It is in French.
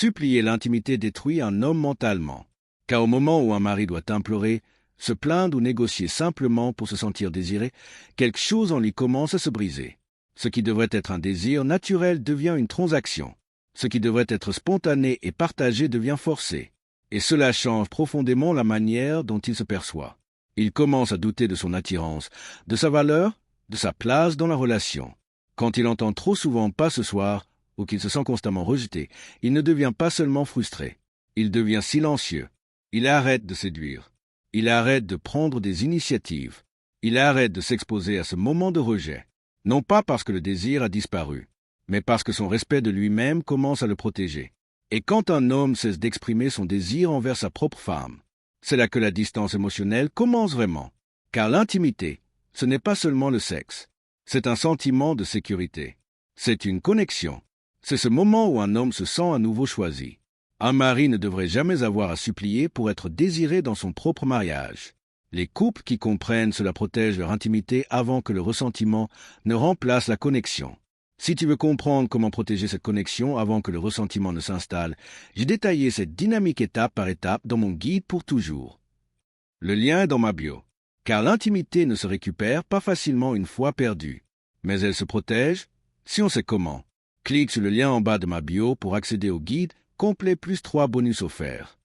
Supplier l'intimité détruit un homme mentalement, car au moment où un mari doit implorer, se plaindre ou négocier simplement pour se sentir désiré, quelque chose en lui commence à se briser. Ce qui devrait être un désir naturel devient une transaction. Ce qui devrait être spontané et partagé devient forcé. Et cela change profondément la manière dont il se perçoit. Il commence à douter de son attirance, de sa valeur, de sa place dans la relation. Quand il entend trop souvent « pas ce soir » ou qu'il se sent constamment rejeté, il ne devient pas seulement frustré. Il devient silencieux. Il arrête de séduire. Il arrête de prendre des initiatives. Il arrête de s'exposer à ce moment de rejet. Non pas parce que le désir a disparu, mais parce que son respect de lui-même commence à le protéger. Et quand un homme cesse d'exprimer son désir envers sa propre femme, c'est là que la distance émotionnelle commence vraiment. Car l'intimité, ce n'est pas seulement le sexe. C'est un sentiment de sécurité. C'est une connexion. C'est ce moment où un homme se sent à nouveau choisi. Un mari ne devrait jamais avoir à supplier pour être désiré dans son propre mariage. Les couples qui comprennent cela protègent leur intimité avant que le ressentiment ne remplace la connexion. Si tu veux comprendre comment protéger cette connexion avant que le ressentiment ne s'installe, j'ai détaillé cette dynamique étape par étape dans mon guide pour toujours. Le lien est dans ma bio, car l'intimité ne se récupère pas facilement une fois perdue, mais elle se protège si on sait comment. Clique sur le lien en bas de ma bio pour accéder au guide complet plus 3 bonus offerts.